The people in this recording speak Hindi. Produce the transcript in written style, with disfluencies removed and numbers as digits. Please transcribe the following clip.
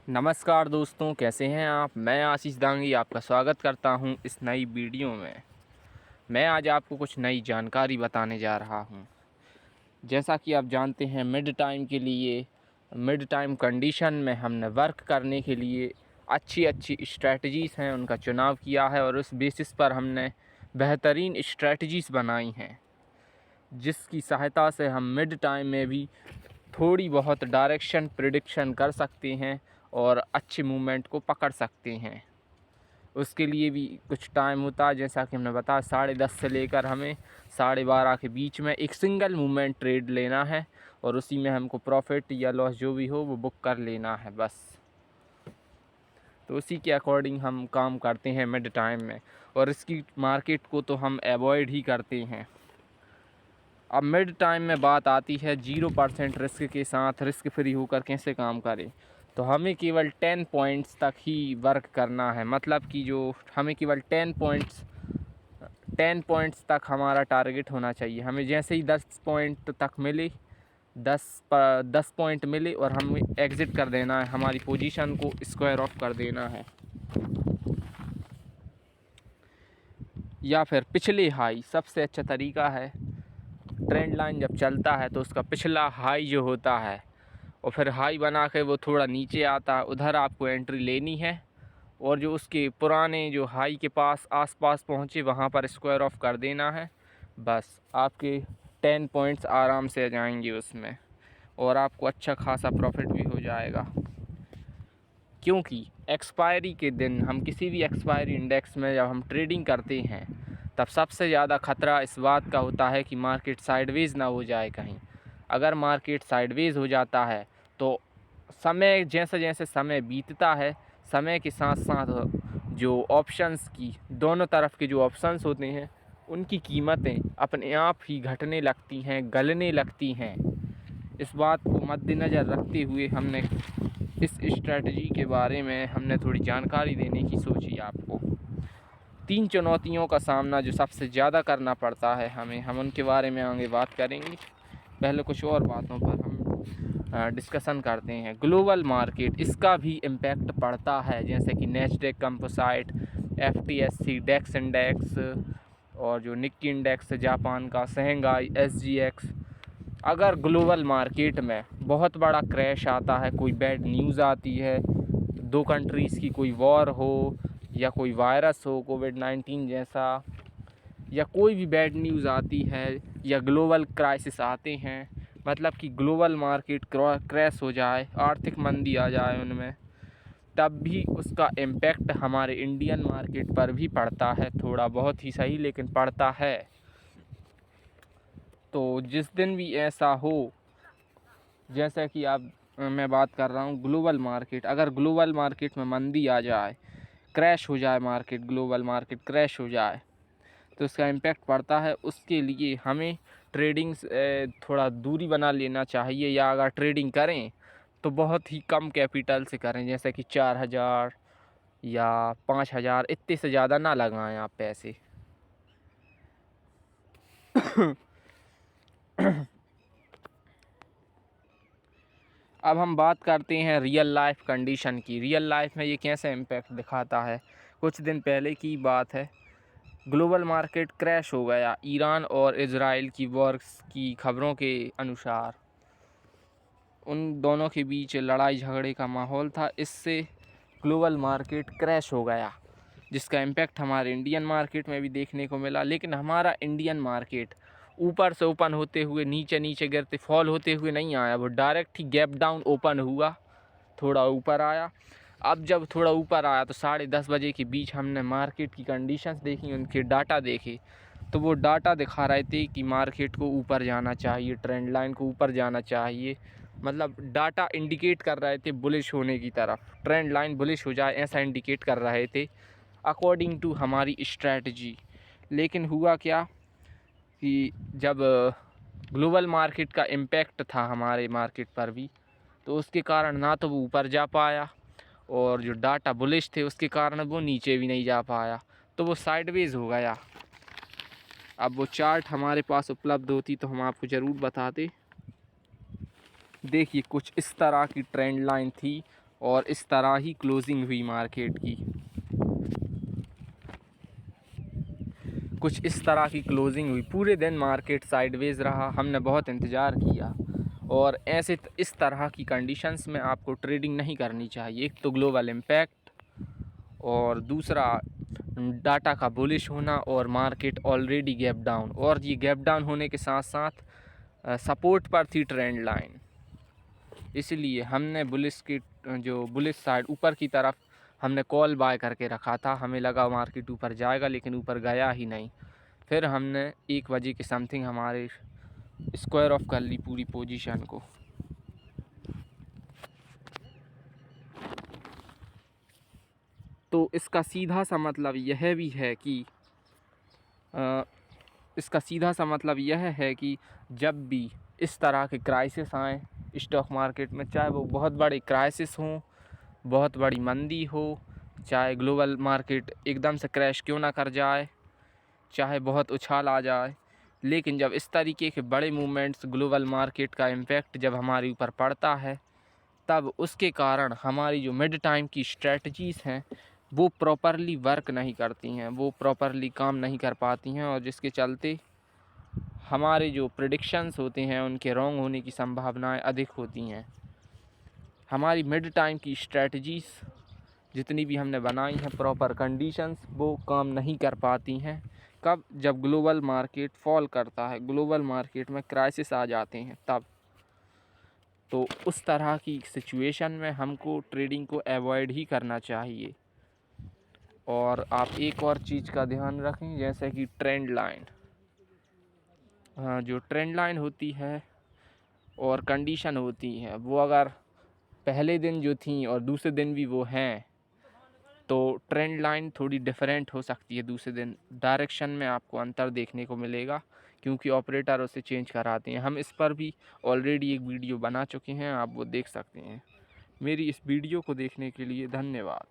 नमस्कार दोस्तों, कैसे हैं आप। मैं आशीष दांगी आपका स्वागत करता हूं इस नई वीडियो में। मैं आज आपको कुछ नई जानकारी बताने जा रहा हूं। जैसा कि आप जानते हैं, मिड टाइम कंडीशन में हमने वर्क करने के लिए अच्छी अच्छी स्ट्रेटजीज़ हैं उनका चुनाव किया है और उस बेसिस पर हमने बेहतरीन स्ट्रेटजीज़ बनाई हैं, जिसकी सहायता से हम मिड टाइम में भी थोड़ी बहुत डायरेक्शन प्रिडिक्शन कर सकते हैं और अच्छे मूवमेंट को पकड़ सकते हैं। उसके लिए भी कुछ टाइम होता है, जैसा कि हमने बताया 10:30 से लेकर हमें 12:30 के बीच में एक सिंगल मूवमेंट ट्रेड लेना है और उसी में हमको प्रॉफिट या लॉस जो भी हो वो बुक कर लेना है बस। तो उसी के अकॉर्डिंग हम काम करते हैं मिड टाइम में, और इसकी मार्केट को तो हम अवॉइड ही करते हैं। अब मिड टाइम में बात आती है 0% रिस्क के साथ रिस्क फ्री होकर कैसे काम करें। तो हमें केवल 10 पॉइंट्स तक ही वर्क करना है, मतलब कि जो हमें केवल 10 पॉइंट्स तक हमारा टारगेट होना चाहिए। हमें जैसे ही 10 पॉइंट तक मिले, 10 पॉइंट मिले और हमें एग्ज़िट कर देना है, हमारी पोजीशन को स्क्वायर ऑफ कर देना है। या फिर पिछले हाई सबसे अच्छा तरीका है। ट्रेंड लाइन जब चलता है तो उसका पिछला हाई जो होता है और फिर हाई बना के वो थोड़ा नीचे आता है, उधर आपको एंट्री लेनी है और जो उसके पुराने जो हाई के पास आसपास पहुँचे वहाँ पर स्क्वायर ऑफ कर देना है। बस आपके 10 पॉइंट्स आराम से आ जाएंगे उसमें और आपको अच्छा खासा प्रॉफिट भी हो जाएगा। क्योंकि एक्सपायरी के दिन हम किसी भी एक्सपायरी इंडेक्स में जब हम ट्रेडिंग करते हैं तब सबसे ज़्यादा ख़तरा इस बात का होता है कि मार्केट साइडवेज़ ना हो जाए कहीं। अगर मार्केट साइडवेज़ हो जाता है तो समय जैसे जैसे समय बीतता है, समय के साथ साथ जो ऑप्शंस की दोनों तरफ के जो ऑप्शंस होते हैं उनकी कीमतें अपने आप ही घटने लगती हैं, गलने लगती हैं। इस बात को मद्देनज़र रखते हुए हमने इस स्ट्रेटजी के बारे में हमने थोड़ी जानकारी देने की सोची आपको। 3 चुनौतियों का सामना जो सबसे ज़्यादा करना पड़ता है हम उनके बारे में आगे बात करेंगे। पहले कुछ और बातों पर हम डिस्कशन करते हैं। ग्लोबल मार्केट, इसका भी इम्पैक्ट पड़ता है, जैसे कि नैस्डैक कंपोसाइट, FTSE डेक्स इंडेक्स और जो निक्की इंडेक्स है जापान का, शंघाई SGX। अगर ग्लोबल मार्केट में बहुत बड़ा क्रैश आता है, कोई बैड न्यूज़ आती है, दो कंट्रीज़ की कोई वॉर हो या कोई वायरस हो कोविड-19 जैसा, या कोई भी बैड न्यूज़ आती है या ग्लोबल क्राइसिस आते हैं, मतलब कि ग्लोबल मार्केट क्रैश हो जाए, आर्थिक मंदी आ जाए उनमें, तब भी उसका इम्पैक्ट हमारे इंडियन मार्केट पर भी पड़ता है। थोड़ा बहुत ही सही, लेकिन पड़ता है। तो जिस दिन भी ऐसा हो, जैसा कि मैं बात कर रहा हूँ ग्लोबल मार्केट, अगर ग्लोबल मार्केट में मंदी आ जाए, क्रैश हो जाए मार्केट, ग्लोबल मार्केट क्रैश हो जाए, तो उसका इम्पैक्ट पड़ता है। उसके लिए हमें ट्रेडिंग से थोड़ा दूरी बना लेना चाहिए, या अगर ट्रेडिंग करें तो बहुत ही कम कैपिटल से करें, जैसे कि 4,000 या 5,000, इतने से ज़्यादा ना लगाएं आप पैसे। अब हम बात करते हैं रियल लाइफ कंडीशन की। रियल लाइफ में ये कैसे इम्पैक्ट दिखाता है। कुछ दिन पहले की बात है, ग्लोबल मार्केट क्रैश हो गया ईरान और इजराइल की वॉर्स की खबरों के अनुसार। उन दोनों के बीच लड़ाई झगड़े का माहौल था, इससे ग्लोबल मार्केट क्रैश हो गया, जिसका इम्पैक्ट हमारे इंडियन मार्केट में भी देखने को मिला। लेकिन हमारा इंडियन मार्केट ऊपर से ओपन होते हुए नीचे नीचे गिरते फॉल होते हुए नहीं आया, वो डायरेक्ट ही गैप डाउन ओपन हुआ, थोड़ा ऊपर आया। अब जब थोड़ा ऊपर आया तो 10:30 बजे के बीच हमने मार्केट की कंडीशंस देखी, उनके डाटा देखे, तो वो डाटा दिखा रहे थे कि मार्केट को ऊपर जाना चाहिए, ट्रेंड लाइन को ऊपर जाना चाहिए। मतलब डाटा इंडिकेट कर रहे थे बुलिश होने की तरफ, ट्रेंड लाइन बुलिश हो जाए ऐसा इंडिकेट कर रहे थे अकॉर्डिंग टू हमारी स्ट्रैटेजी। लेकिन हुआ क्या कि जब ग्लोबल मार्केट का इम्पैक्ट था हमारे मार्केट पर भी, तो उसके कारण ना तो वो ऊपर जा पाया, और जो डाटा बुलिश थे उसके कारण वो नीचे भी नहीं जा पाया, तो वो साइडवेज हो गया। अब वो चार्ट हमारे पास उपलब्ध होती तो हम आपको ज़रूर बताते। देखिए कुछ इस तरह की ट्रेंड लाइन थी और इस तरह ही क्लोजिंग हुई मार्केट की। कुछ इस तरह की क्लोजिंग हुई, पूरे दिन मार्केट साइडवेज रहा। हमने बहुत इंतज़ार किया और ऐसे इस तरह की कंडीशंस में आपको ट्रेडिंग नहीं करनी चाहिए। एक तो ग्लोबल इम्पैक्ट और दूसरा डाटा का बुलिश होना और मार्केट ऑलरेडी गैप डाउन, और ये गैप डाउन होने के साथ साथ सपोर्ट पर थी ट्रेंड लाइन। इसलिए हमने बुलिश की जो बुलिश साइड ऊपर की तरफ हमने कॉल बाय करके रखा था। हमें लगा मार्केट ऊपर जाएगा, लेकिन ऊपर गया ही नहीं। फिर हमने 1 बजे के समथिंग हमारे स्क्वायर ऑफ कर ली पूरी पोजीशन को। तो इसका सीधा सा मतलब यह भी है कि जब भी इस तरह के क्राइसिस आएँ स्टॉक मार्केट में, चाहे वो बहुत बड़े क्राइसिस हों, बहुत बड़ी मंदी हो, चाहे ग्लोबल मार्केट एकदम से क्रैश क्यों ना कर जाए, चाहे बहुत उछाल आ जाए, लेकिन जब इस तरीके के बड़े मूवमेंट्स ग्लोबल मार्केट का इम्पैक्ट जब हमारे ऊपर पड़ता है, तब उसके कारण हमारी जो मिड टाइम की स्ट्रेटजीज़ हैं वो प्रॉपरली वर्क नहीं करती हैं, वो प्रॉपरली काम नहीं कर पाती हैं, और जिसके चलते हमारे जो प्रेडिक्शंस होते हैं उनके रॉन्ग होने की संभावनाएं अधिक होती हैं। हमारी मिड टाइम की स्ट्रेटजीज़ जितनी भी हमने बनाई हैं, प्रॉपर कंडीशंस वो काम नहीं कर पाती हैं। कब? जब ग्लोबल मार्केट फॉल करता है, ग्लोबल मार्केट में क्राइसिस आ जाते हैं तब। तो उस तरह की सिचुएशन में हमको ट्रेडिंग को अवॉइड ही करना चाहिए। और आप एक और चीज़ का ध्यान रखें, जैसे कि ट्रेंड लाइन। जो ट्रेंड लाइन होती है और कंडीशन होती है, वो अगर पहले दिन जो थी और दूसरे दिन भी वो हैं, तो ट्रेंड लाइन थोड़ी डिफरेंट हो सकती है। दूसरे दिन डायरेक्शन में आपको अंतर देखने को मिलेगा, क्योंकि ऑपरेटर उसे चेंज कराते हैं। हम इस पर भी ऑलरेडी एक वीडियो बना चुके हैं, आप वो देख सकते हैं। मेरी इस वीडियो को देखने के लिए धन्यवाद।